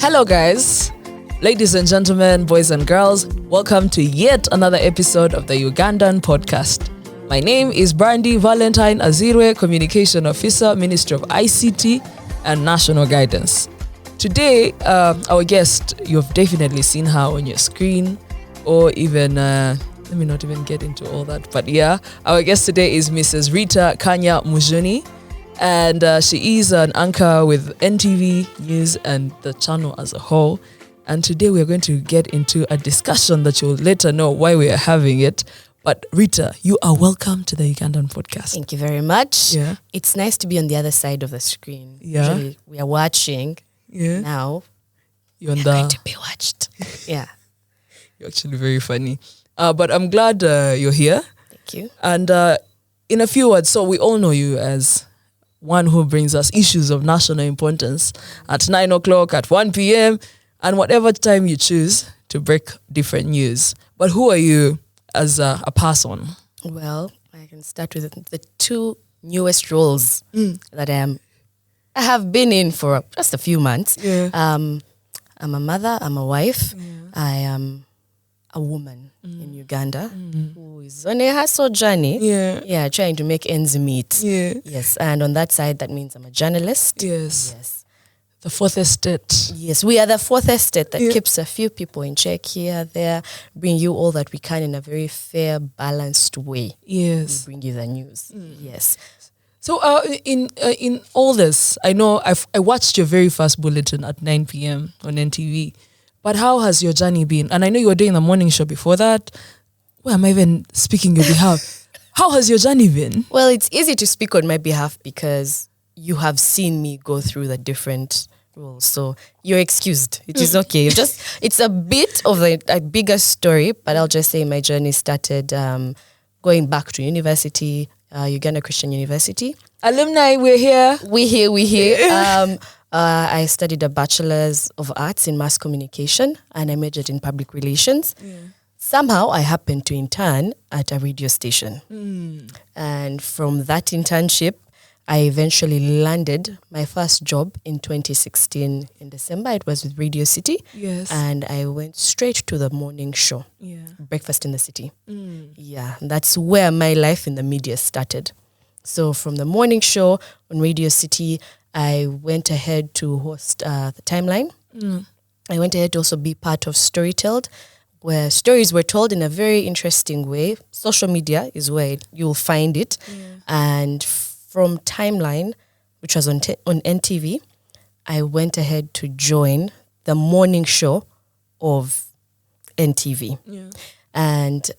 Hello guys, ladies and gentlemen, boys and girls, welcome to yet another episode of the Ugandan Podcast. My name is Brandy Azeirwe, Communication Officer, Ministry of ICT and National Guidance. Today, our guest, you've definitely seen her on your screen or even, let me not even get into all that, but yeah, our guest today is Mrs. Rita Kanya Mujuni. And she is an anchor with NTV News and the channel as a whole. And today we're going to get into a discussion that you'll later know why we are having it. But Rita, you are welcome to the Ugandan Podcast. Thank you very much. Yeah. It's nice to be on the other side of the screen. Yeah. Usually we are watching. Yeah. Now You're on we're going to be watched. Yeah. You're actually very funny. But I'm glad you're here. Thank you. And in a few words, so we all know you as one who brings us issues of national importance at 9 o'clock, at 1 p.m., and whatever time you choose to break different news. But who are you as a person? Well, I can start with the two newest roles that I have been in for just a few months. Yeah. I'm a mother, I'm a wife, I am a woman in Uganda who is on a hustle journey. Yeah. Trying to make ends meet. Yeah. Yes, and on that side, that means I'm a journalist. Yes. The fourth estate. Yes, we are the fourth estate that keeps a few people in check here, there, bring you all that we can in a very fair, balanced way. Yes. We bring you the news. Yes. So in all this, I know I watched your very first bulletin at 9 p.m. on NTV. But how has your journey been? And I know you were doing the morning show before that. Where am I even speaking your behalf? How has your journey been? Well, it's easy to speak on my behalf because you have seen me go through the different roles. So you're excused. It is okay. It's a bit of a bigger story, but I'll just say my journey started going back to university, Uganda Christian University. Alumni, we're here. We here. I studied a Bachelor's of Arts in Mass Communication and I majored in Public Relations. Yeah. Somehow I happened to intern at a radio station. And from that internship, I eventually landed my first job in 2016 in December. It was with Radio City. Yes. And I went straight to the morning show. Yeah. Breakfast in the City. Yeah, that's where my life in the media started. So from the morning show on Radio City, I went ahead to host the Timeline. I went ahead to also be part of Storytelled, where stories were told in a very interesting way. Social media is where you'll find it. And from Timeline, which was on NTV, I went ahead to join the morning show of NTV. Yeah. And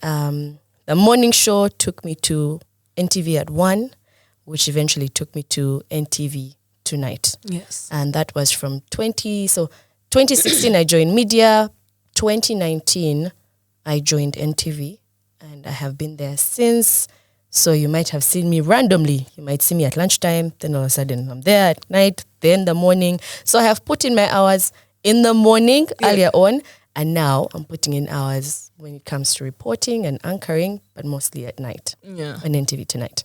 the morning show took me to NTV at 1, which eventually took me to NTV Tonight. Yes. And that was from 2016 I joined media, 2019 I joined NTV, and I have been there since. So you might have seen me randomly. You might see me at lunchtime, then all of a sudden I'm there at night, then the morning. So I have put in my hours in the morning earlier on, and now I'm putting in hours when it comes to reporting and anchoring, but mostly at night on NTV Tonight.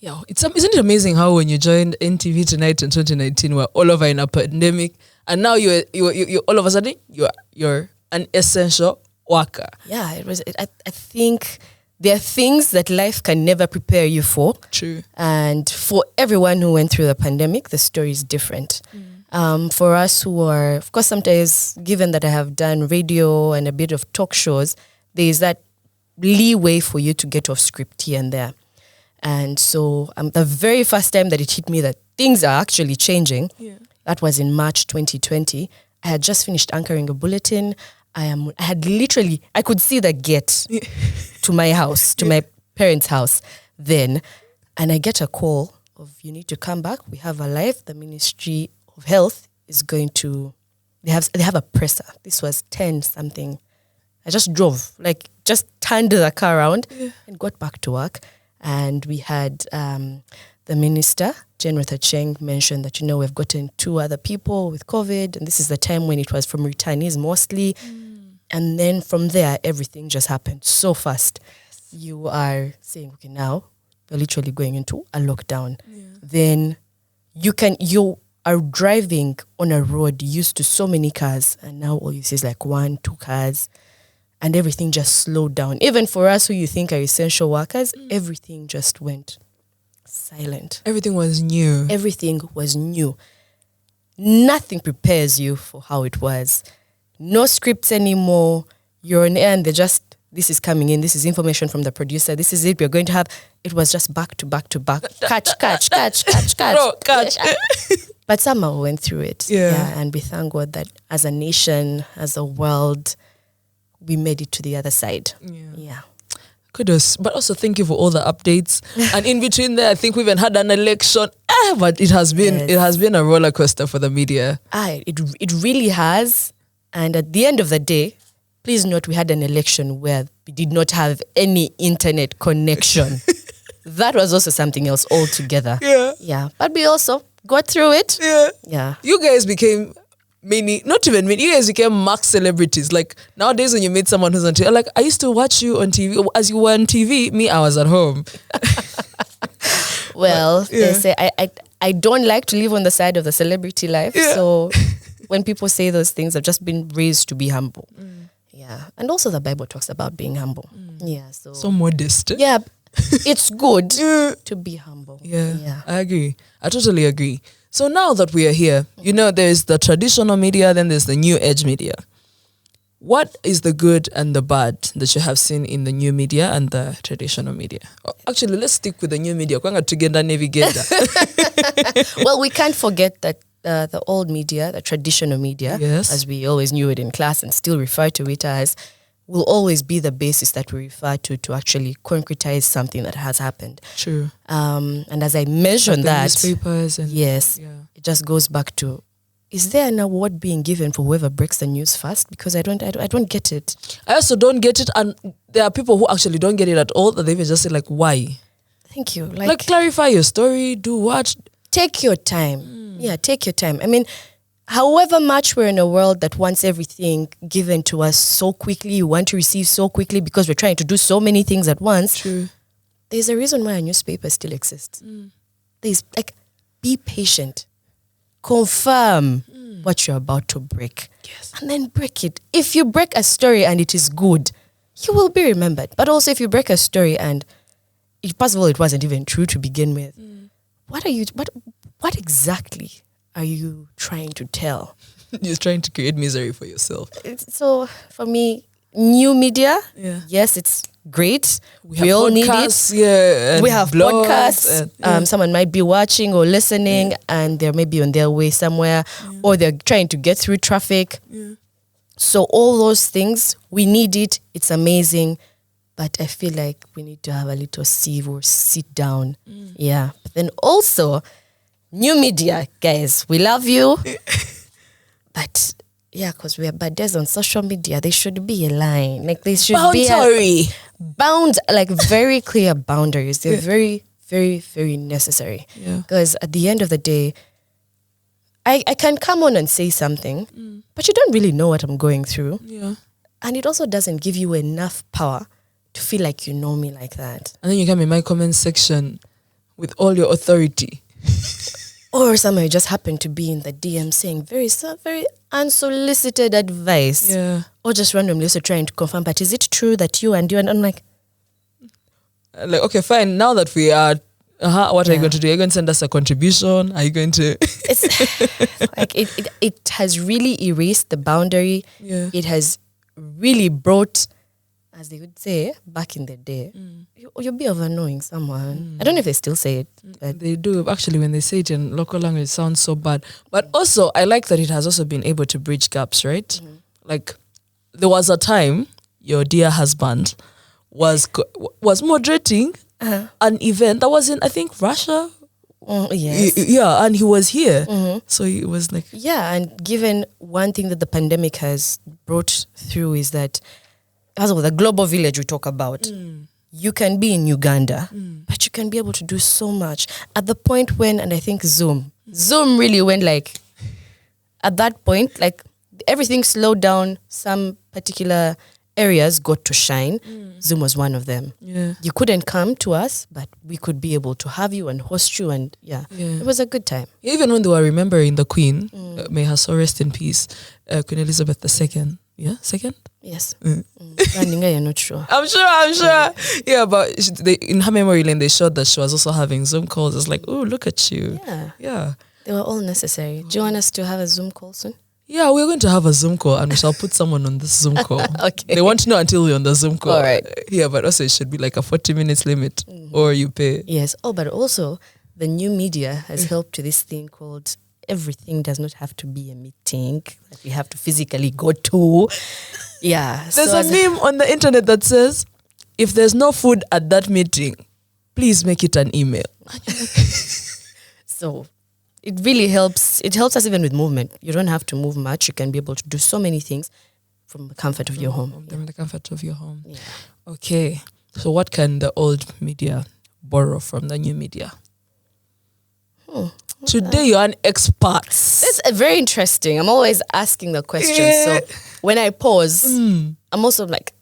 Yeah, isn't it amazing how when you joined NTV Tonight in 2019, we're all over in a pandemic, and now you all of a sudden you're an essential worker. Yeah, it was. I think there are things that life can never prepare you for. True. And for everyone who went through the pandemic, the story is different. For us who are, of course, sometimes given that I have done radio and a bit of talk shows, there is that leeway for you to get off script here and there. And so the very first time that it hit me that things are actually changing, that was in March 2020. I had just finished anchoring a bulletin. I could see the gate to my house, to my parents' house then. And I get a call of, you need to come back. We have a live. The Ministry of Health is going to, they have a presser. This was 10 something. I just drove, just turned the car around and got back to work. And we had the minister, Jane Rita Cheng, mentioned that, we've gotten 2 other people with COVID, and this is the time when it was from returnees mostly. And then from there, everything just happened so fast. You are saying, okay, now we're literally going into a lockdown. Then you are driving on a road used to so many cars, and now all you see is like 1, 2 cars, and everything just slowed down. Even for us who you think are essential workers, everything just went silent. Everything was new. Everything was new. Nothing prepares you for how it was. No scripts anymore. You're on air and this is coming in. This is information from the producer. This is it. We're going to have. It was just back to back to back. Catch. Bro, catch. But somehow we went through it. Yeah. And we thank God that as a nation, as a world, we made it to the other side. Yeah. Kudos. But also thank you for all the updates. And in between there, I think we even had an election. But it has been a roller coaster for the media. It really has. And at the end of the day, please note we had an election where we did not have any internet connection. That was also something else altogether. Yeah. But we also got through it. Yeah. You guys became you guys became max celebrities. Like nowadays when you meet someone who's on TV, like I used to watch you on TV. As you were on TV, me, I was at home. Well, they say I don't like to live on the side of the celebrity life. So when people say those things, I've just been raised to be humble. Yeah. And also the Bible talks about being humble. Yeah. So modest. Yeah. It's good to be humble. Yeah. I agree. I totally agree. So now that we are here, there's the traditional media, then there's the new age media. What is the good and the bad that you have seen in the new media and the traditional media? Actually, let's stick with the new media. Well, we can't forget that the old media, the traditional media, as we always knew it in class and still refer to it as, will always be the basis that we refer to actually concretize something that has happened. True. And as I mentioned like that, newspapers and it just goes back to, is there an award being given for whoever breaks the news first? Because I don't get it. I also don't get it, and there are people who actually don't get it at all. That they even just say like, why? Thank you. Like clarify your story. Do what? Take your time. Yeah, take your time. I mean, however much we're in a world that wants everything given to us so quickly, you want to receive so quickly because we're trying to do so many things at once. True. There's a reason why a newspaper still exists. There's be patient. Confirm what you're about to break. Yes. And then break it. If you break a story and it is good, you will be remembered. But also if you break a story and first of all, it wasn't even true to begin with, what exactly are you trying to tell? You're trying to create misery for yourself. So for me, new media, yes, it's great. We all need it. Yeah, we have podcasts. Someone might be watching or listening and they're maybe on their way somewhere or they're trying to get through traffic. So all those things, we need it. It's amazing. But I feel like we need to have a little sieve or sit down. Yeah. But then also, new media, guys, we love you. But yeah, because we are bad days on social media, there should be a line. Like there should be very clear boundaries. They're very, very, very necessary. Because at the end of the day, I can come on and say something, but you don't really know what I'm going through. And it also doesn't give you enough power to feel like you know me like that. And then you come in my comment section with all your authority. Or somebody just happened to be in the DM saying very unsolicited advice. Or just randomly also trying to confirm, but is it true that you and I'm like, okay, fine. Now that we are, what are you going to do? Are you going to send us a contribution? Are you going to? It's like it has really erased the boundary. It has really brought, as they would say back in the day, you'll be over-knowing someone. I don't know if they still say it. But they do. Actually, when they say it in local language, it sounds so bad. But also, I like that it has also been able to bridge gaps, right? Like, there was a time your dear husband was moderating an event that was in, I think, Russia. And he was here. So he was like... Yeah, and given one thing that the pandemic has brought through is that as of the global village we talk about, you can be in Uganda, but you can be able to do so much. At the point when, and I think Zoom really went like, at that point, like everything slowed down. Some particular areas got to shine, Zoom was one of them. Yeah. You couldn't come to us, but we could be able to have you and host you, and it was a good time. Even when they were remembering the Queen, may her soul rest in peace, Queen Elizabeth II. Yeah, second? Yes. You're not sure. I'm sure. Yeah, but in her memory lane, they showed that she was also having Zoom calls. It's like, oh, look at you. Yeah. They were all necessary. Do you want us to have a Zoom call soon? Yeah, we're going to have a Zoom call and we shall put someone on this Zoom call. Okay. They won't know until we're on the Zoom call. All right. Yeah, but also it should be like a 40 minutes limit or you pay. Yes. Oh, but also the new media has helped to this thing called everything does not have to be a meeting that we have to physically go to. Yeah. There's a meme on the internet that says, if there's no food at that meeting, please make it an email. So it really helps. It helps us even with movement. You don't have to move much. You can be able to do so many things from the comfort of your home. From the comfort of your home. Yeah. Okay. So what can the old media borrow from the new media? Today you're an expert. That's very interesting. I'm always asking the question. So when I pause, I'm also like,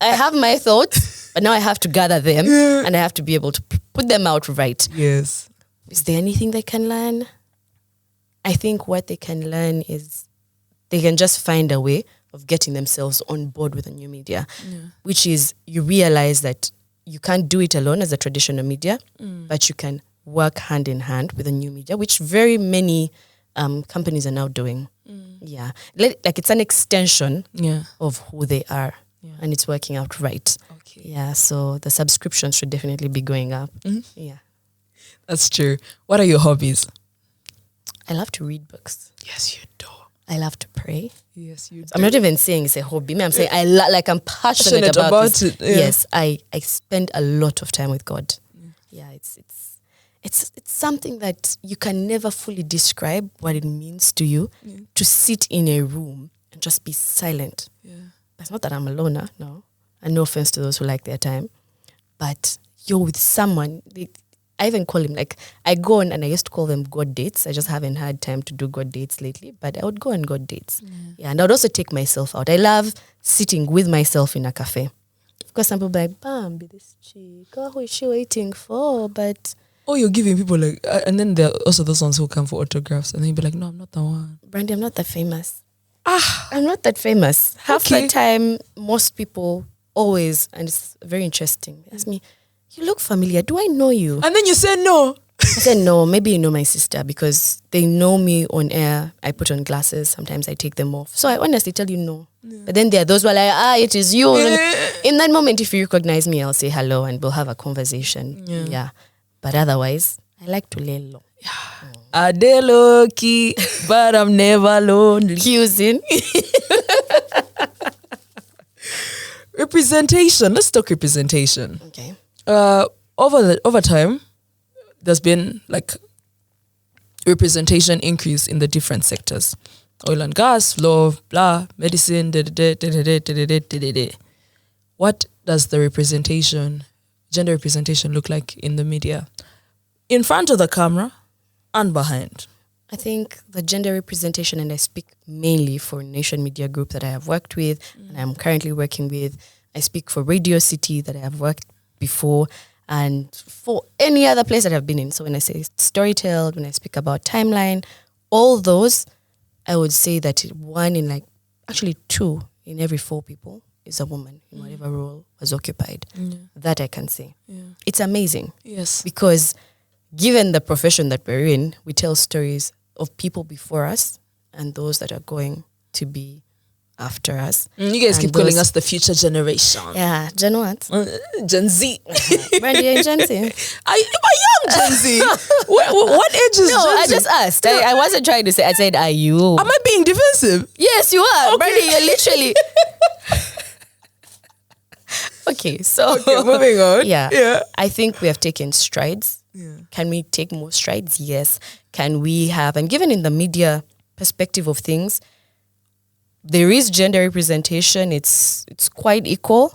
I have my thoughts, but now I have to gather them and I have to be able to put them out right. Yes. Is there anything they can learn? I think what they can learn is they can just find a way of getting themselves on board with the new media, which is you realize that you can't do it alone as a traditional media, but you can work hand in hand with the new media, which very many companies are now doing. Yeah. Like it's an extension of who they are and it's working out right. Okay. Yeah. So the subscriptions should definitely be going up. Yeah. That's true. What are your hobbies? I love to read books. Yes, you do. I love to pray. Yes, you do. I'm not even saying it's a hobby. I'm saying I'm passionate about this. it. Yeah. Yes, I spend a lot of time with God. Yeah, it's something that you can never fully describe what it means to you to sit in a room and just be silent. Yeah. It's not that I'm a loner, no. And no offense to those who like their time. But you're with someone. I even call him, like, I go on and I used to call them God dates. I just haven't had time to do God dates lately, but I would go on God dates. Yeah, and I would also take myself out. I love sitting with myself in a cafe. Of course, some people are like, Bambi, this chick, who is she waiting for? But... Oh, you're giving people like... and then there are also those ones who come for autographs and then you'll be like, no, I'm not the one. Brandy, I'm not that famous. I'm not that famous. Half the time, most people always, and it's very interesting, ask me, you look familiar. Do I know you? And then you say no. I said, no, maybe you know my sister because they know me on air. I put on glasses. Sometimes I take them off. So I honestly tell you no. But then there are those who are like, it is you. In that moment, if you recognize me, I'll say hello and we'll have a conversation. Yeah. But otherwise, I like to lay low. I dey low key, but I'm never lonely. Accusing. Representation. Let's talk representation. Okay. Over time, there's been like representation increase in the different sectors. Oil and gas, law, blah, medicine, What does the gender representation look like in the media? In front of the camera and behind. I think the gender representation, and I speak mainly for Nation Media Group that I have worked with and I'm currently working with. I speak for Radio City that I have worked before and for any other place that I've been in. So when I say Storytel, when I speak about Timeline, all those, I would say that 2 in every 4 people is a woman in whatever role was occupied. That I can say. It's amazing. Yes. Because given the profession that we're in, we tell stories of people before us and those that are going to be after us. You guys keep calling us the future generation. Yeah, Gen what? Gen Z. Brandy and Gen Z. Am I young Gen Z? What age is Gen Z? I just asked. I wasn't trying to say. I said, are you? Am I being defensive? Yes, you are. Okay. Brandy, you're literally... Okay, so... Okay, moving on. Yeah. I think we have taken strides. Yeah. Can we take more strides? Yes. Can we have... And given in the media perspective of things, there is gender representation. It's quite equal.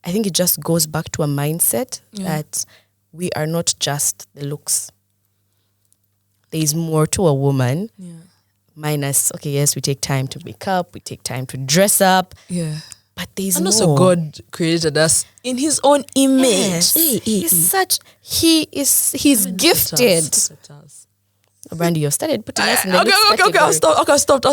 I think it just goes back to a mindset that we are not just the looks. There is more to a woman. Minus, okay, yes, we take time to make up, we take time to dress up. Yeah. But there's and more. also God created us in His own image. Yes. He's gifted. Brandy, you've started putting us in the next category. I'll stop.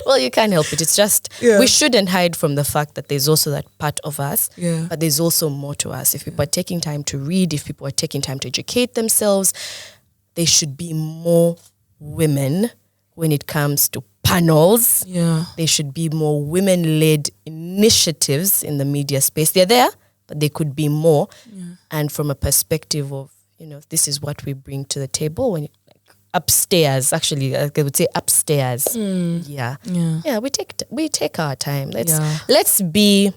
Well, you can't help it. It's just, we shouldn't hide from the fact that there's also that part of us, but there's also more to us. If people are taking time to read, if people are taking time to educate themselves, there should be more women when it comes to panels. Yeah. There should be more women-led initiatives in the media space. They're there, but there could be more. Yeah. And from a perspective of, this is what we bring to the table when upstairs, actually, I would say upstairs. Yeah, we take our time. Let's be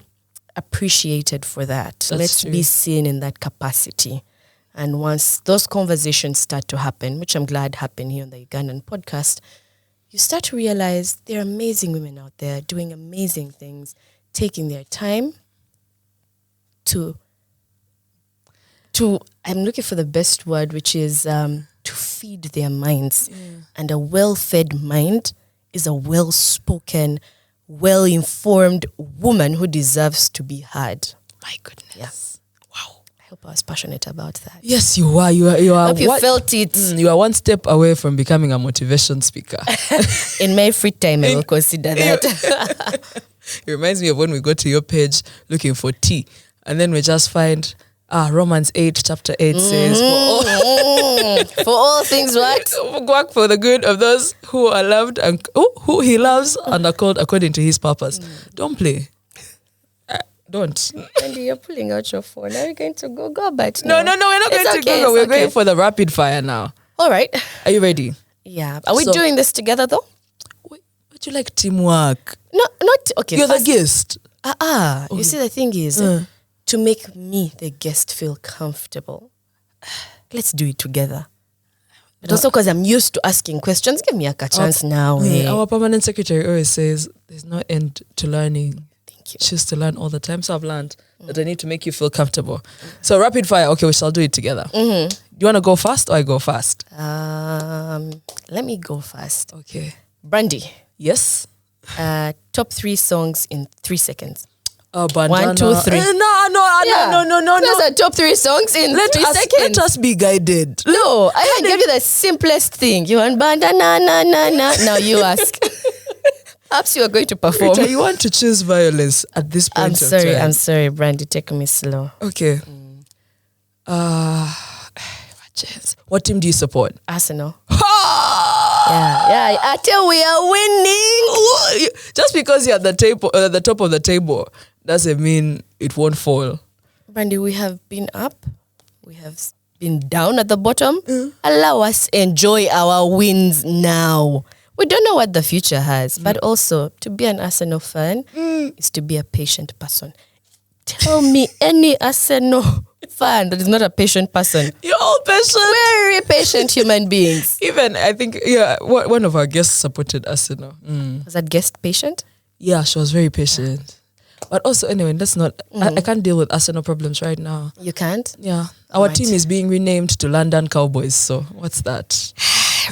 appreciated for that. Let's be seen in that capacity. And once those conversations start to happen, which I'm glad happen here on the Ugandan podcast, you start to realize there are amazing women out there doing amazing things, taking their time to I'm looking for the best word, which is to feed their minds. And a well-fed mind is a well-spoken, well-informed woman who deserves to be heard. My goodness. Yeah. Wow. I hope I was passionate about that. Yes, you are. You are. I hope you felt it. You are one step away from becoming a motivation speaker. In my free time, I will consider that. It reminds me of when we go to your page looking for tea, and then we just find Romans 8, chapter 8 says, for all things what? Work for the good of those who are loved and who He loves and are called according to His purpose. Don't play. Don't. Andy, you're pulling out your phone. Are we going to go back? No, we're not going to go. We're going for the rapid fire now. All right. Are you ready? Yeah. Are we doing this together though? Would you like teamwork? No, not okay. You're the guest. You see, the thing is, to make me, the guest, feel comfortable, let's do it together. But also because I'm used to asking questions, give me a chance now. Our permanent secretary always says, there's no end to learning. Thank you. Choose to learn all the time. So I've learned that I need to make you feel comfortable. So rapid fire, okay, we shall do it together. Do you want to go fast or I go fast? Let me go fast. Okay. Brandy. Yes? Top 3 songs in 3 seconds. Bandana. 1, 2, 3. No. Those are top 3 songs in 3 seconds. Let us be guided. No, I can give you the simplest thing. You want bandana, na. Now you ask. Perhaps you are going to perform. Rita, you want to choose violence at this point of time. I'm sorry, Brandy. Take me slow. Okay. What team do you support? Arsenal. Yeah. Until we are winning. Just because you're at the top of the table doesn't mean it won't fall. Brandy, we have been up. We have been down at the bottom. Allow us enjoy our wins now. We don't know what the future has, but also to be an Arsenal fan is to be a patient person. Tell me any Arsenal fan that is not a patient person. You're all patient. We're very patient human beings. Even, I think, one of our guests supported Arsenal. Was that guest patient? Yeah, she was very patient. But also, anyway, that's not... I can't deal with Arsenal problems right now. You can't? Yeah. Our team is being renamed to London Cowboys, so what's that?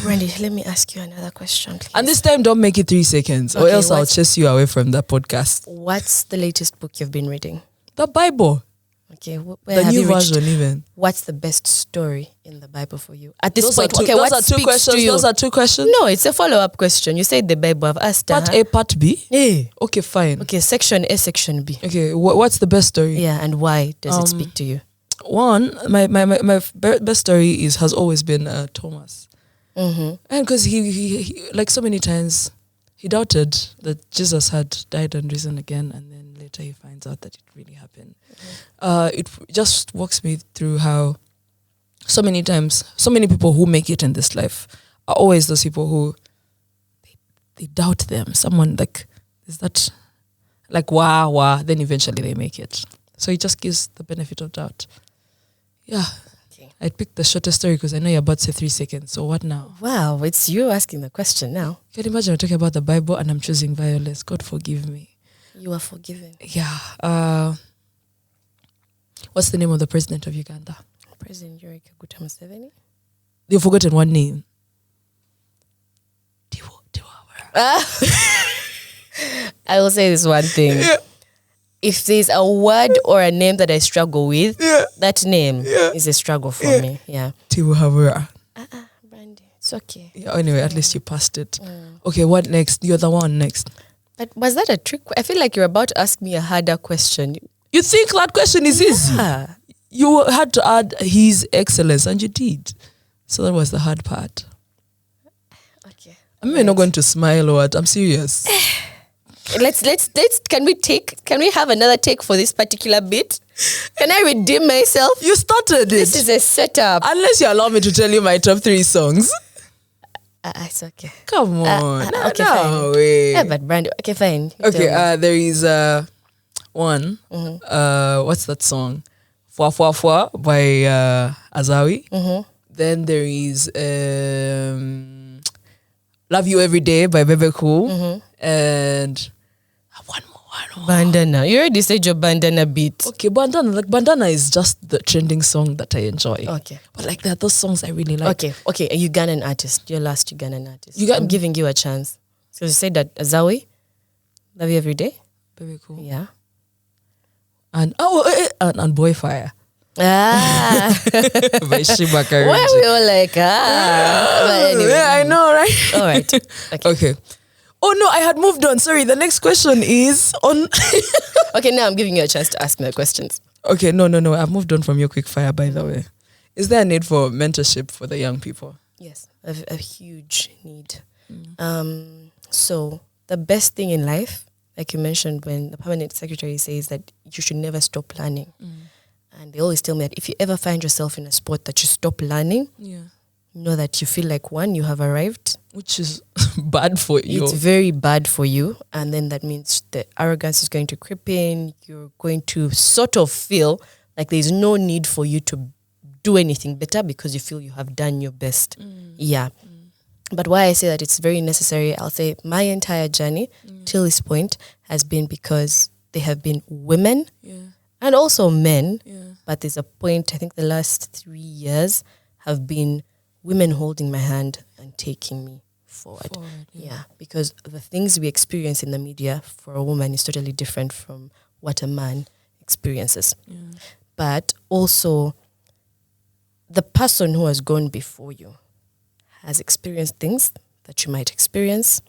Brandy, let me ask you another question, please. And this time, don't make it 3 seconds, or else I'll chase you away from the podcast. What's the latest book you've been reading? The Bible. Okay, where the have new you reached? version even. What's the best story in the Bible for you? At this Those point, those what are two speaks questions. to you? Those are 2 questions? No, it's a follow-up question. You said the Bible. I've asked Part A, Part B? Yeah. Okay, fine. Okay, section A, section B. Okay, what's the best story? Yeah, and why does it speak to you? One, my best story has always been Thomas. And because he like so many times, he doubted that Jesus had died and risen again, and then later he finds out that it really happened. It just walks me through how so many times, so many people who make it in this life are always those people who they doubt them. Someone like, is that like wow, then eventually they make it. So it just gives the benefit of doubt. Yeah. I picked the shortest story because I know you're about to say 3 seconds. So what now? Wow, it's you asking the question now. Can you imagine I'm talking about the Bible and I'm choosing violence? God forgive me. You are forgiven. Yeah. What's the name of the president of Uganda? President Yoweri Kaguta Museveni. You've forgotten one name. I will say this one thing. if there's a word or a name that I struggle with, that name is a struggle for me. Yeah. Tibuhabura. Brandy, it's okay. Yeah, anyway, at least you passed it. Okay, what next? You're the one next. But was that a trick? I feel like you're about to ask me a harder question. You think that question is easy? You had to add His Excellence, and you did. So that was the hard part. Okay. I'm not going to smile or what. I'm serious. Let's can we have another take for this particular bit? Can I redeem myself? You started it. This is a setup. Unless you allow me to tell you my top 3 songs. It's okay. Come on. Okay, no fine. way. Yeah, but Brandy, okay, fine. You Okay, tell me. there is one. What's that song? Fwa Fwa Fwa by Azawi. Then there is Love You Every Day by Bebe Cool. And one more. Bandana. You already said your bandana beat. Okay, Bandana. Like Bandana is just the trending song that I enjoy. Okay. But like there are those songs I really like. Okay. A Ugandan artist. Your last Ugandan artist. I'm giving you a chance. So you said that Azawi, Love You Every Day. Very cool. Yeah. And and Boy Fire. By Shiba Karunji. Why we all like but anyway. Yeah, I know, right? All right. Okay. Oh no, I had moved on. Sorry, the next question is on. Okay, now I'm giving you a chance to ask me the questions. Okay, no. I've moved on from your quick fire, by the way. Is there a need for mentorship for the young people? Yes, a huge need. So the best thing in life, like you mentioned, when the permanent secretary says that you should never stop learning. And they always tell me that if you ever find yourself in a spot that you stop learning, know that you feel like you have arrived. Which is bad for you. It's very bad for you. And then that means the arrogance is going to creep in. You're going to sort of feel like there's no need for you to do anything better because you feel you have done your best. Yeah. But why I say that it's very necessary, I'll say my entire journey till this point has been because there have been women and also men. But there's a point, I think the last 3 years have been women holding my hand and taking me forward. Yeah, because the things we experience in the media for a woman is totally different from what a man experiences. But also, the person who has gone before you has experienced things that you might experience.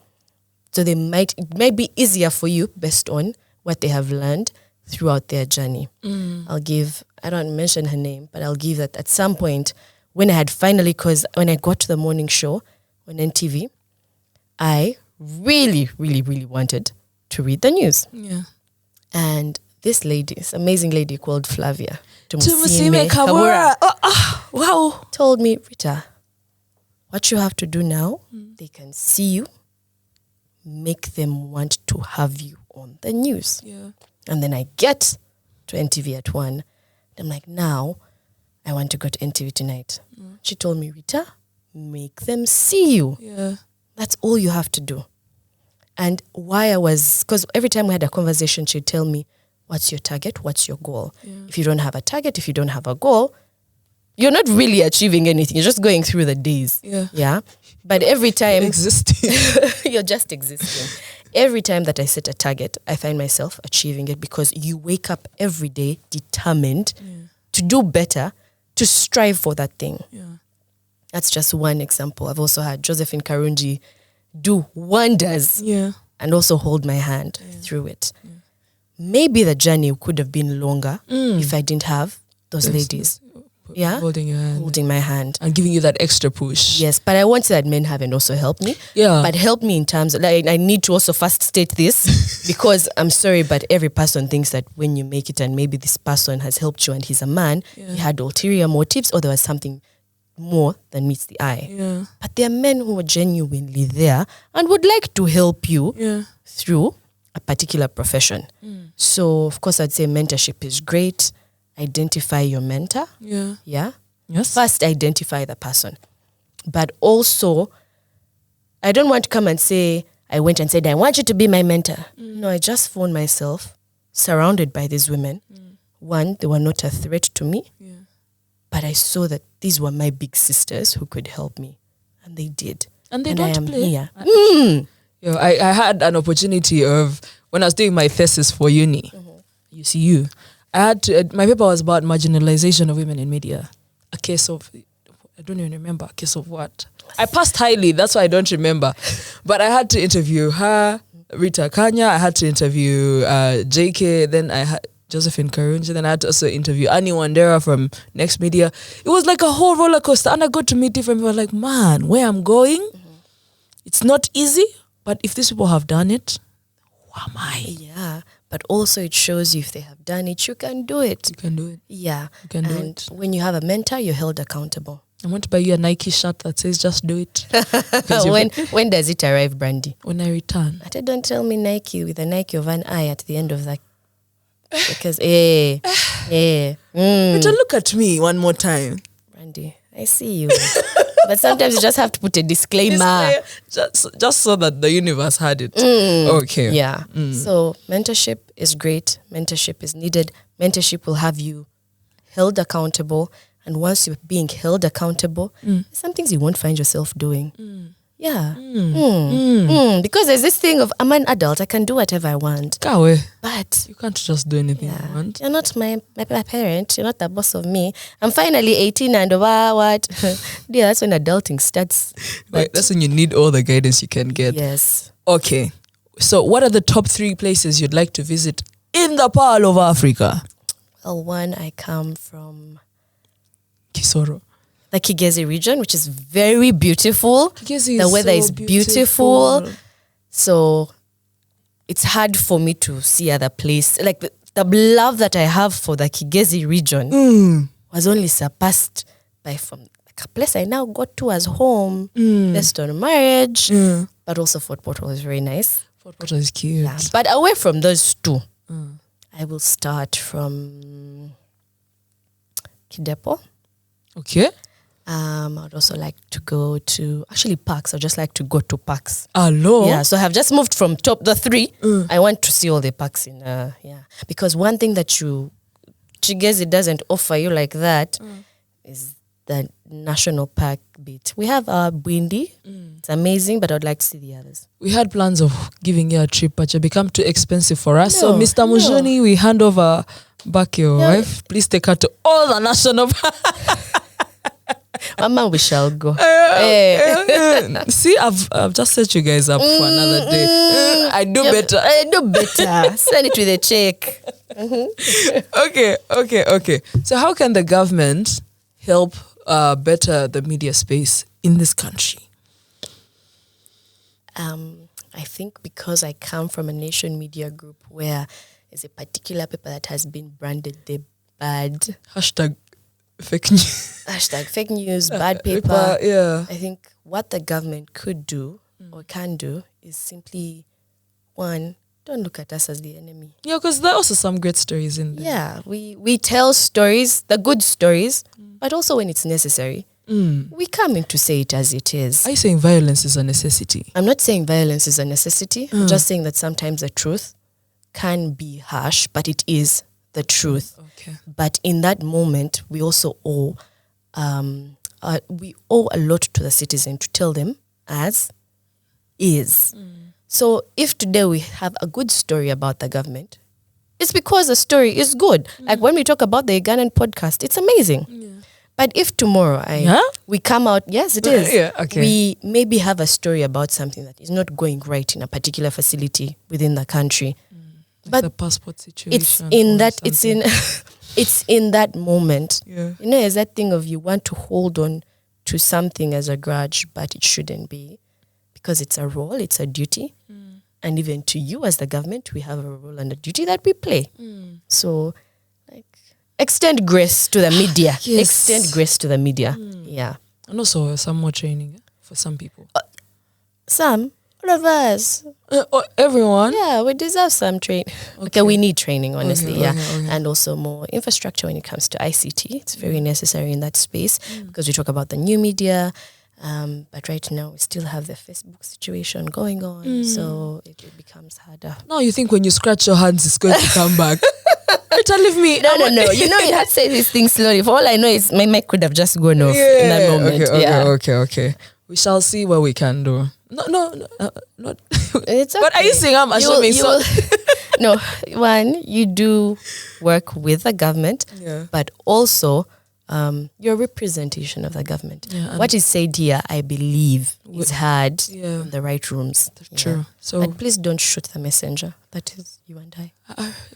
So it might be easier for you based on what they have learned throughout their journey. I don't mention her name, but I'll give that at some point when I had finally, because when I got to the morning show on NTV, I really, really, really wanted to read the news. And this lady, this amazing lady called Flavia Tumusime Kabura. Wow. Told me, Rita, what you have to do now, they can see you, make them want to have you on the news. And then I get to NTV at 1. I'm like, now I want to go to NTV tonight. She told me, Rita, make them see you. That's all you have to do. And because every time we had a conversation, she'd tell me, what's your target? What's your goal? If you don't have a target, if you don't have a goal, you're not really achieving anything. You're just going through the days. Yeah. But every time existing. You're just existing. Every time that I set a target, I find myself achieving it because you wake up every day determined to do better, to strive for that thing. That's just one example. I've also had Josephine Karunji do wonders and also hold my hand through it. Maybe the journey could have been longer if I didn't have those ladies. Holding your hand. Holding my hand. And giving you that extra push. Yes, but I won't say that men haven't also helped me. But help me in terms of, like, I need to also first state this because I'm sorry, but every person thinks that when you make it and maybe this person has helped you and he's a man, he had ulterior motives or there was something more than meets the eye. But there are men who are genuinely there and would like to help you through a particular profession. So, of course, I'd say mentorship is great. Identify your mentor. Yes. First, identify the person. But also, I don't want to come and say, I went and said, I want you to be my mentor. No, I just found myself surrounded by these women. One, they were not a threat to me. But I saw that these were my big sisters who could help me. And they did. And they I don't am play. here. I had an opportunity of, when I was doing my thesis for uni, UCU. I had to. My paper was about marginalization of women in media. A case of, I don't even remember. A case of what? I passed highly. That's why I don't remember. But I had to interview her, Rita Kanya. I had to interview JK. Then I had Josephine Karunji. Then I had to also interview Annie Wandera from Next Media. It was like a whole roller coaster. And I got to meet different people. Like, man, where I'm going, it's not easy. But if these people have done it, who am I? Yeah. But also it shows you if they have done it, you can do it. You can do it. Yeah. You can do and it. when you have a mentor, you're held accountable. I want to buy you a Nike shirt that says just do it. When does it arrive, Brandy? When I return. Don't tell me Nike with a Nike of an eye at the end of that. Because, But look at me one more time. Brandy, I see you. But sometimes you just have to put a disclaimer. Just so that the universe had it. Okay. Yeah. So mentorship is great. Mentorship is needed. Mentorship will have you held accountable. And once you're being held accountable, there's some things you won't find yourself doing. Yeah. Because there's this thing of, I'm an adult, I can do whatever I want. But you can't just do anything you want. You're not my parent, you're not the boss of me. I'm finally 18 and what? Yeah, that's when adulting starts. Right, that's when you need all the guidance you can get. Yes. Okay. So what are the top 3 places you'd like to visit in the Pearl of Africa? Well, one, I come from Kisoro. the Kigezi region, which is very beautiful. The weather is beautiful. So it's hard for me to see other places. Like the love that I have for the Kigezi region was only surpassed by from like a place I now got to as home, based on marriage, but also Fort Portal is very nice. Fort Portal is cute. Yeah. But away from those two, I will start from Kidepo. Okay. I'd also like to go to parks. I'd just like to go to parks. Hello. Yeah, so I have just moved from the 3. I want to see all the parks in because one thing that Kigezi doesn't offer you like that is the national park bit. We have our Bwindi. It's amazing, but I'd like to see the others. We had plans of giving you a trip, but it become too expensive for us. So Mr. Mujuni, we hand over back your wife. Please take her to all the national parks. Mama, we shall go. See, I've just set you guys up for another day. I do better. Send it with a check. Okay. So how can the government help better the media space in this country? I think because I come from a nation media group where there's a particular paper that has been branded the bad. #fake news. #fake news, bad paper. Yeah. I think what the government could do or can do is simply, one, don't look at us as the enemy. Yeah, because there are also some great stories in there. Yeah, we tell stories, the good stories, but also when it's necessary. We come in to say it as it is. Are you saying violence is a necessity? I'm not saying violence is a necessity. I'm just saying that sometimes the truth can be harsh, but it is the truth. Okay. But in that moment, we also owe a lot to the citizen to tell them as is. So if today we have a good story about the government, it's because the story is good. Like when we talk about the Ugandan podcast, it's amazing. Yeah. But if tomorrow we come out, yes, it is. Yeah, okay. We maybe have a story about something that is not going right in a particular facility within the country. Like the passport situation. It's in that moment. Yeah. You know, it's that thing of you want to hold on to something as a grudge, but it shouldn't be, because it's a role, it's a duty. And even to you as the government, we have a role and a duty that we play. So, like, extend grace to the media. Yes. Extend grace to the media. Yeah. And also some more training for some people. All of us. Everyone? Yeah, we deserve some training. Okay, we need training, honestly, Okay. And also more infrastructure when it comes to ICT. It's very necessary in that space because we talk about the new media. But right now, we still have the Facebook situation going on. So it becomes harder. Now you think when you scratch your hands, it's going to come back. Rita, leave me. No. You know, you have to say these things slowly. For all I know, my mic could have just gone off in that moment. Okay. We shall see what we can do. No, not. It's okay. But are you saying I'm assuming No, one, you do work with the government, but also your representation of the government. Yeah, what is said here, I believe, is heard in the right rooms. True. So, but please don't shoot the messenger. That is you and I.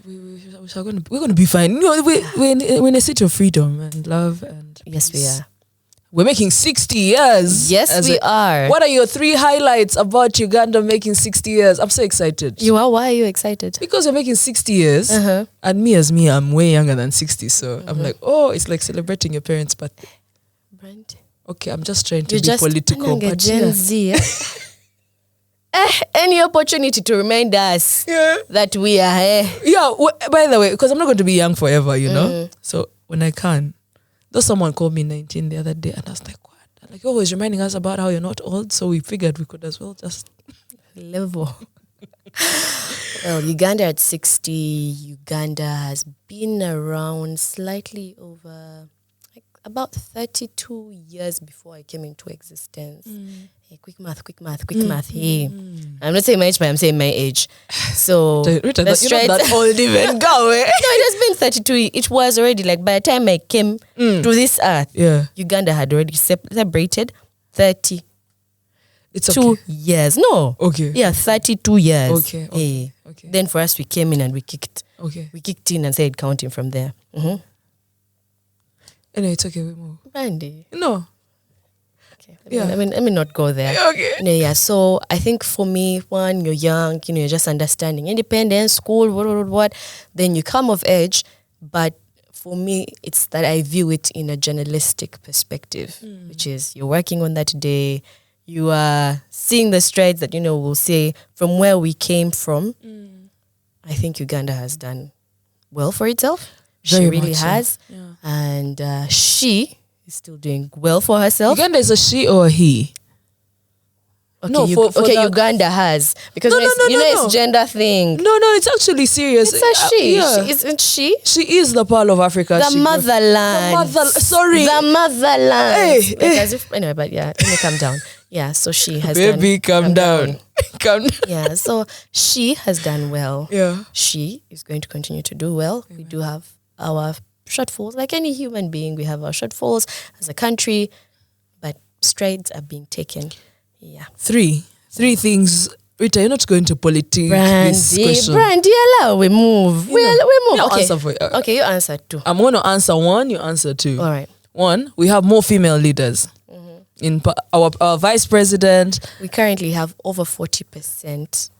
We're going to be fine. You know, we're in a state of freedom and love and Yes, peace. we are. We're making 60 years. Yes, we are. What are your 3 highlights about Uganda making 60 years? I'm so excited. You are? Why are you excited? Because we're making 60 years. And me, I'm way younger than 60. So I'm like, oh, it's like celebrating your parents' birthday. Brandy. Okay, I'm just trying to You're be just political. But Gen Z. Any opportunity to remind us that we are here. Yeah, by the way, because I'm not going to be young forever, you know? So when I can. Though someone called me 19 the other day and I was like, what? I'm like, oh, he's reminding us about how you're not old. So we figured we could as well just level. Well, Uganda at 60, Uganda has been around slightly over, like about 32 years before I came into existence. Hey, quick math. Hey. I'm not saying my age, but I'm saying my age. So Rita, you're not that old even. Go away. No, it has been 32. It was already like by the time I came to this earth, Uganda had already celebrated 32 years. No. Okay. Yeah, 32 years. Okay. Hey. Then for us, we came in and we kicked. Okay. We kicked in and started counting from there. Anyway, it's okay. We move. Brandy. No. Let me not go there. Okay. Yeah. So I think for me, one, you're young, you're just understanding independence, school, what. Then you come of age. But for me, it's that I view it in a journalistic perspective, which is you're working on that day. You are seeing the strides that, we'll say from where we came from. I think Uganda has done well for itself. She really has. Yeah. And she is still doing well for herself. Uganda is a she or a he? Okay, no, Uganda has. Because it's gender thing. No, it's actually serious. It's a she. Isn't she? She is the pearl of Africa. The motherland. The motherland. Anyway, but yeah, let me calm down. Yeah, so she has calm down. Calm down. Yeah, so she has done well. Yeah. She is going to continue to do well. Amen. We do have our shortfalls. Like any human being, we have our shortfalls as a country, but strides are being taken. Yeah. 3 things. Rita, you're not going to politic this question. Brandy, allow we move. We move. Okay. Answer for you. Okay, you answer 2. I'm going to answer 1, you answer 2. All right. 1, we have more female leaders. In our vice president. We currently have over 40%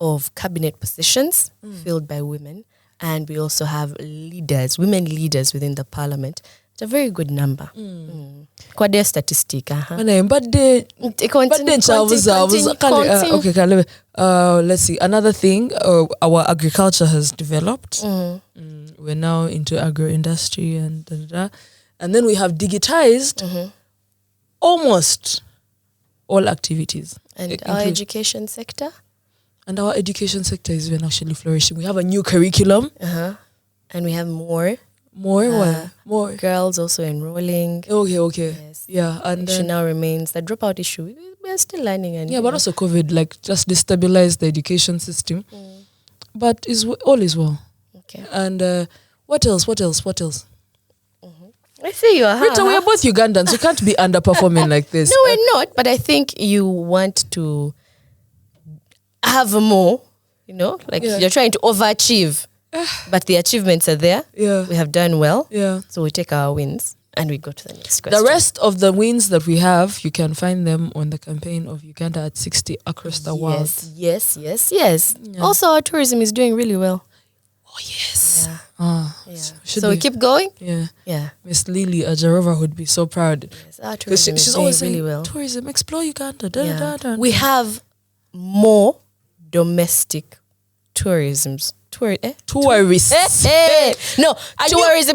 of cabinet positions filled by women. And we also have women leaders within the parliament. It's a very good number. Kwa de statistic. Let's see. Another thing, our agriculture has developed. We're now into agro-industry and And then we have digitized almost all activities. And our education sector? And our education sector is even actually flourishing. We have a new curriculum. And we have more girls also enrolling. Okay. Yes. Yeah. And the issue now remains the dropout issue. We're still learning. And but also COVID just destabilized the education system. But all is well. Okay. And what else? I see you are. Rita, we are both Ugandans. We can't be underperforming like this. No, we're not. But I think you want to have more, you're trying to overachieve. But the achievements are there. Yeah. We have done well. Yeah. So we take our wins and we go to the next question. The rest of the wins that we have, you can find them on the campaign of Uganda at 60 across the world. Yes. Yeah. Also, our tourism is doing really well. Oh, yes. Yeah. So we keep going? Yeah. Miss Lily Ajarova would be so proud. Yes, our tourism is doing really well. Tourism, explore Uganda. We have more domestic tourisms. Tourists. No,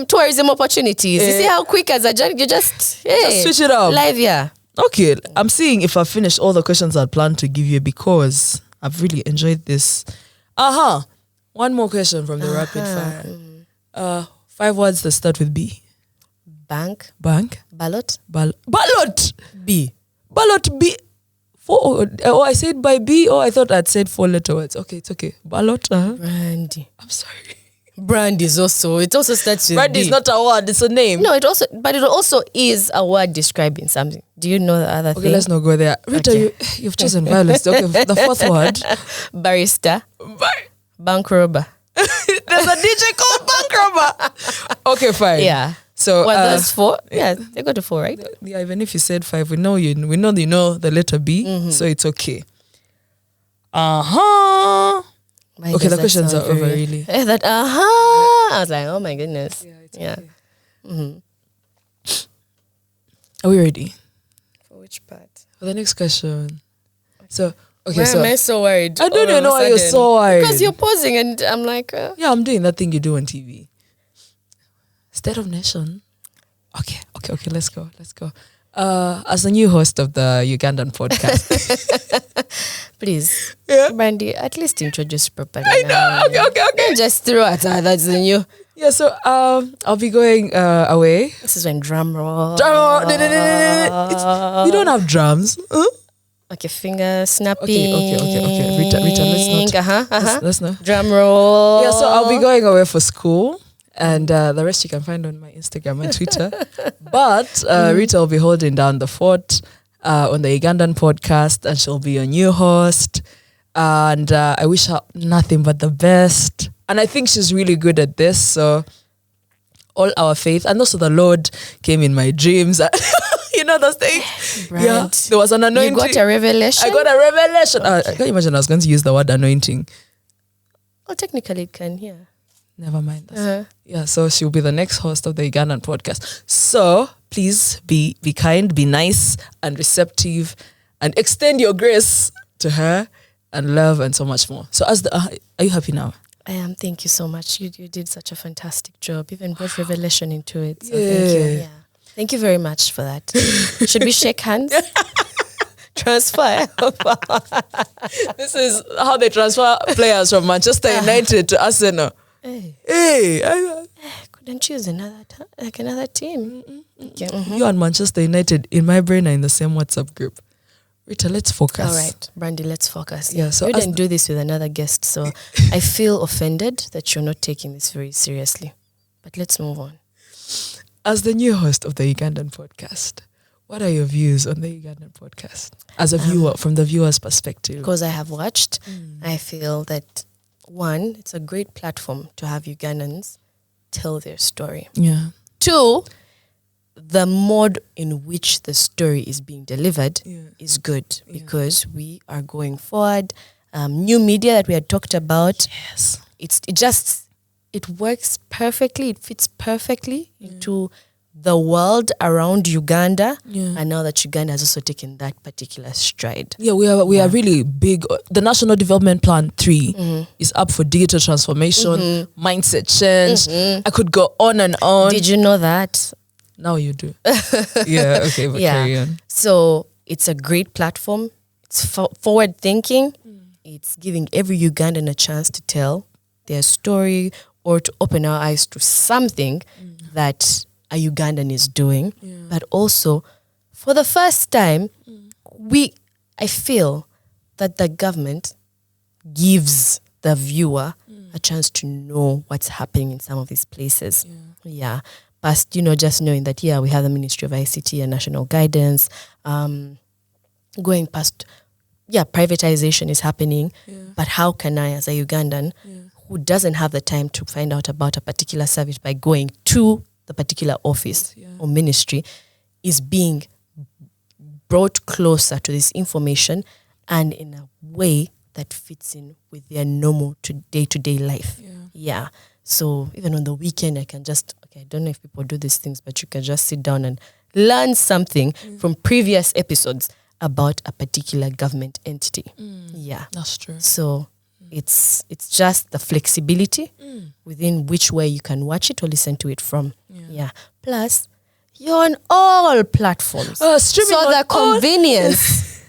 tourism opportunities. You see how quick as a journey, you just switch it up. Live, yeah. Okay, I'm seeing if I finish all the questions I'd planned to give you because I've really enjoyed this. One more question from the rapid fire. 5 words that start with B. Bank. Ballot. B. Ballot B. Four. Oh, I said by B. Oh, I thought I'd said 4-letter words. Okay, it's okay. Ballot. Brandy. I'm sorry. Brandy is also. It also starts with Brandy B. is not a word. It's a name. No, it also is a word describing something. Do you know the other thing? Okay, let's not go there. Rita, Okay. you've chosen violence. Okay, the fourth word. Barrister. Bank robber. There's a DJ called Bank Robber. Okay, fine. Yeah. So Well, that's 4. Yeah, they go to 4, right? Yeah, even if you said 5, we know you know the letter B, so it's okay. My Okay, gosh, the that questions are sounds over, really. I was like, oh my goodness. Yeah, it's okay. Are we ready For which part? for the next question? So, okay, Why so am I so worried? I don't all even know of a why you're sudden? so worried. Because you're pausing and I'm like, Yeah, I'm doing that thing you do on TV. State of Nation. Okay, let's go. As the new host of the Ugandan Podcast. please, Yeah. Brandy, at least introduce properly. I know. Okay. Don't just throw at her. That's the new. Yeah, so I'll be going away. This is when drum roll. No. We don't have drums. Huh? Okay, finger snapping. Okay. Rita, let's not. Drum roll. Yeah, so I'll be going away for school. And the rest you can find on my Instagram and Twitter. But Rita will be holding down the fort on the Ugandan podcast, and she'll be a new host. And I wish her nothing but the best. And I think she's really good at this. So all our faith, and also the Lord came in my dreams. You know those things? Brand. Yeah, there was an anointing. You got a revelation? I got a revelation. I can't imagine I was going to use the word anointing. Well, technically it can, yeah. Never mind. Yeah, so she'll be the next host of the Ugandan podcast. So please be kind, be nice and receptive, and extend your grace to her and love and so much more. So are you happy now? I am. Thank you so much. You did such a fantastic job. Even brought revelation into it. So Yeah. thank you. Yeah. Thank you very much for that. Should we shake hands? Transfer. This is how they transfer players from Manchester United to Arsenal. Hey, Couldn't choose another team. Okay. You and Manchester United in my brain are in the same WhatsApp group. Rita, let's focus. All right, Brandy, let's focus. Yeah, so we didn't do this with another guest, so I feel offended that you're not taking this very seriously. But let's move on. As the new host of the Ugandan podcast, what are your views on the Ugandan podcast? As a viewer, from the viewer's perspective. Because I have watched, I feel that, one, it's a great platform to have Ugandans tell their story. Yeah. 2, the mode in which the story is being delivered is good because we are going forward. New media that we had talked about. Yes. It works perfectly. It fits perfectly into the world around Uganda. Yeah. And now that Uganda has also taken that particular stride. Yeah, we are really big. The National Development Plan 3 is up for digital transformation, mindset change. I could go on and on. Did you know that? Now you do. Yeah, okay, but carry on. So it's a great platform. It's forward thinking. It's giving every Ugandan a chance to tell their story or to open our eyes to something that a Ugandan is doing. But also, for the first time, I feel that the government gives the viewer a chance to know what's happening in some of these places. Yeah. Past, just knowing that, we have the Ministry of ICT and National Guidance, going past, privatization is happening. But how can I, as a Ugandan, who doesn't have the time to find out about a particular service by going to the particular office or ministry, is being brought closer to this information and in a way that fits in with their normal day-to-day life. Yeah. So even on the weekend, I can just, I don't know if people do these things, but you can just sit down and learn something from previous episodes about a particular government entity. Yeah. That's true. So it's just the flexibility within which way you can watch it or listen to it from. Yeah. Plus, you're on all platforms. Streaming so on the convenience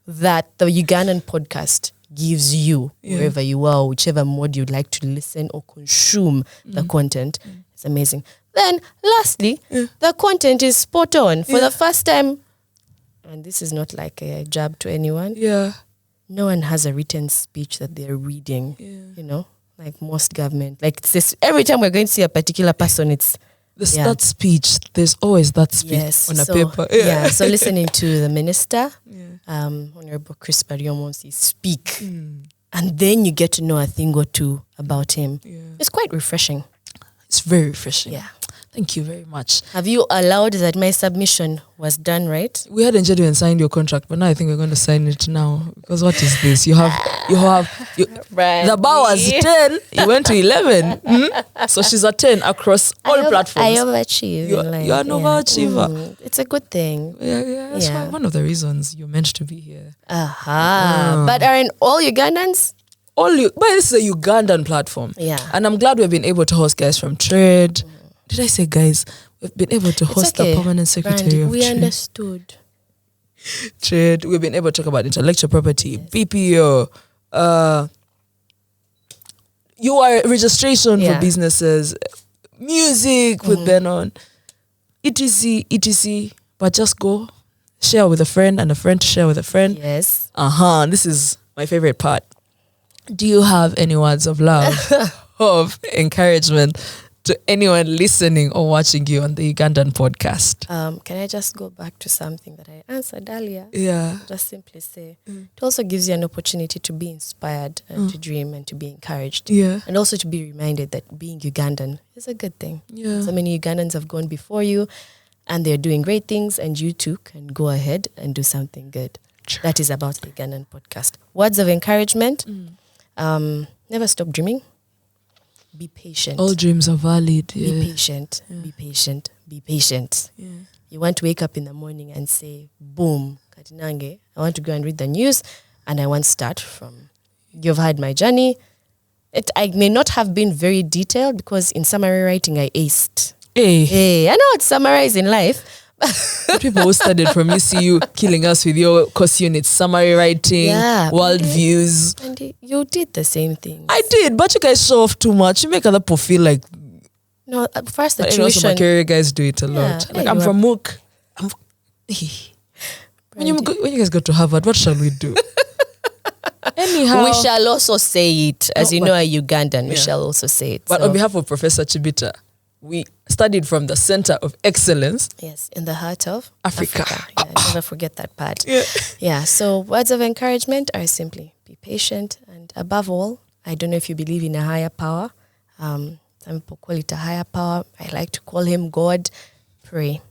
that the Ugandan podcast gives you wherever you are, whichever mode you'd like to listen or consume the content, it's amazing. Then, lastly, the content is spot on. For the first time, and this is not like a jab to anyone. Yeah. No one has a written speech that they're reading. You know, like most government. Like it's this, every time we're going to see a particular person, it's that speech. There's always that speech on a paper. Yeah. So listening to the minister, Honorable Chris Bariomonsi speak, and then you get to know a thing or two about him. Yeah. It's quite refreshing. It's very refreshing. Yeah. Thank you very much. Have you allowed that my submission was done right? We hadn't yet even signed your contract, but now I think we're going to sign it now. Because what is this? You have the bar was 10, you went to 11. So she's a 10 across all platforms. I overachieve. You are an overachiever. It's a good thing. Yeah. That's one of the reasons you're meant to be here. But aren't all Ugandans? But this is a Ugandan platform. Yeah. And I'm glad we've been able to host guys from trade. Did I say guys? We've been able to host the permanent secretary of we trade. Understood. Trade. We've been able to talk about intellectual property, BPO, UI registration for businesses, music with Ben on, etc. But just go share with a friend and a friend to share with a friend. Yes. This is my favorite part. Do you have any words of love, of encouragement to anyone listening or watching you on the Ugandan podcast? Can I just go back to something that I answered earlier? Yeah. Just simply say, it also gives you an opportunity to be inspired and to dream and to be encouraged. Yeah. And also to be reminded that being Ugandan is a good thing. Yeah. So many Ugandans have gone before you and they're doing great things, and you too can go ahead and do something good. True. That is about the Ugandan podcast. Words of encouragement. Never stop dreaming. Be patient. All dreams are valid. Yeah. Be patient. Yeah. Be patient. Be patient. Yeah. You want to wake up in the morning and say, boom, Katinange, I want to go and read the news and I want to start from, you've had my journey. I may not have been very detailed because in summary writing I aced. Hey, I know how to summarize in life. People who studied from UCU killing us with your course units, summary writing, world views. And you did the same thing. I did, but you guys show off too much. You make other people feel like... No, first the tuition... Also my career guys do it a lot. Like I'm from MOOC. When you guys go to Harvard, what shall we do? Anyhow. We shall also say it. As you know, a Ugandan, we shall also say it. But on behalf of Professor Chibita, we studied from the Center of Excellence. Yes, in the heart of Africa. Yeah, never forget that part. Yeah, so words of encouragement are simply be patient. And above all, I don't know if you believe in a higher power. Some people call it a higher power. I like to call him God. Pray.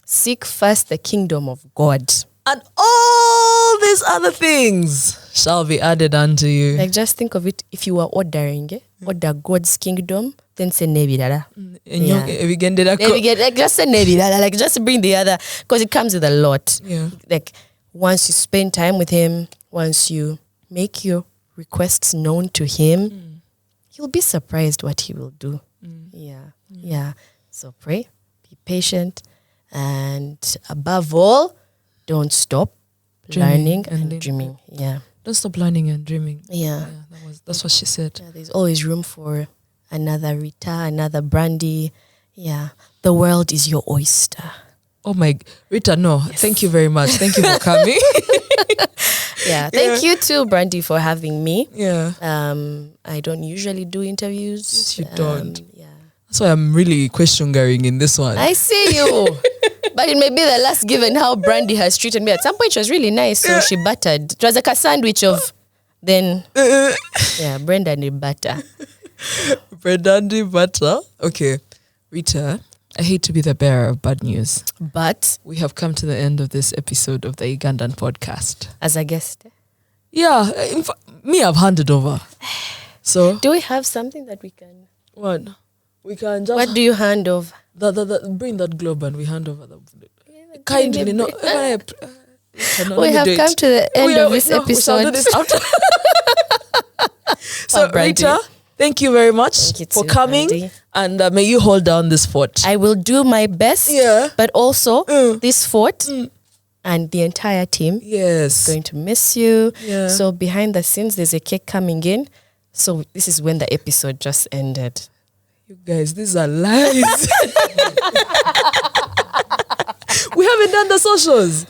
Seek first the kingdom of God. And all these other things shall be added unto you. Like just think of it, if you were ordering, order God's kingdom, then say nebidada. Like just say nebidada, like just bring the other, because it comes with a lot. Yeah. Like once you spend time with him, once you make your requests known to him, you'll be surprised what he will do. Yeah. So pray, be patient, and above all, don't stop learning and dreaming. Yeah. Don't stop learning and dreaming. Yeah. That's what she said. Yeah, there's always room for another Rita, another Brandy. Yeah. The world is your oyster. Oh my, Rita, no. Yes. Thank you very much. Thank you for coming. Thank you too, Brandy, for having me. Yeah. I don't usually do interviews. Yes, you don't. That's why I'm really questioning in this one. I see you. But it may be the last, given how Brandy has treated me. At some point, she was really nice, so she buttered. It was like a sandwich of then, Brenda and butter. Brenda and butter. Okay. Rita, I hate to be the bearer of bad news, but we have come to the end of this episode of the Ugandan podcast. As a guest? Yeah. I've handed over. So do we have something that we can... What? We can just... What do you hand over? Bring that globe and we hand over the... Kindly, no. We have come to the end of this episode. We shall do this after. So, Rita, thank you very much for coming. Brandy. And may you hold down this fort. I will do my best. Yeah. But also, this fort and the entire team is going to miss you. Yeah. So, behind the scenes, there's a cake coming in. So, this is when the episode just ended. You guys, these are lies. We haven't done the socials.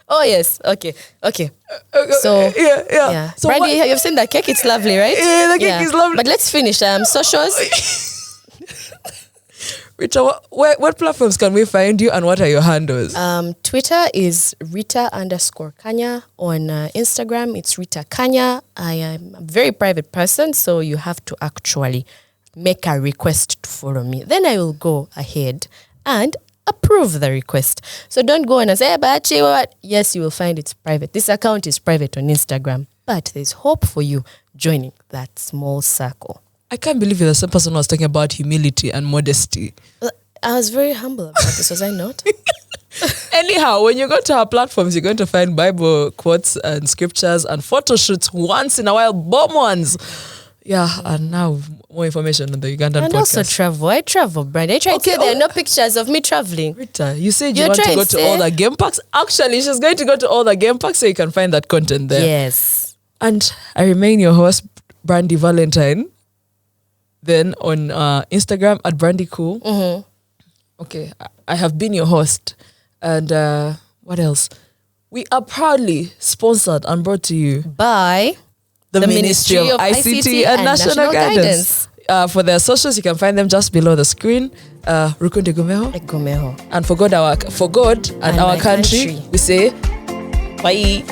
Oh yes. Okay. So yeah. So Brandy, you've seen the cake. It's lovely, right? Yeah, the cake is lovely. But let's finish. Socials. Rita, what platforms can we find you and what are your handles? Twitter is Rita_Kanya. On Instagram, it's Rita Kanya. I am a very private person, so you have to actually make a request to follow me. Then I will go ahead and approve the request. So don't go and say, Bachi, what? Yes, you will find it's private. This account is private on Instagram, but there's hope for you joining that small circle. I can't believe you're the same person who was talking about humility and modesty. I was very humble about this, was I not? Anyhow, when you go to our platforms, you're going to find Bible quotes and scriptures and photo shoots once in a while, bomb ones. Yeah, and now more information on the Ugandan and podcast. Also travel. I travel, Brandy. I tried to say there are no pictures of me traveling. Rita, you said you want to go to all the game parks. Actually, she's going to go to all the game parks so you can find that content there. Yes. And I remain your host, Brandy Valentine. Then on Instagram at Brandy Cool. Mm-hmm. Okay, I have been your host. And what else? We are proudly sponsored and brought to you by the Ministry of ICT and National Guidance. For their socials, you can find them just below the screen. Rukunde Gumeho. And for God and our country, we say bye.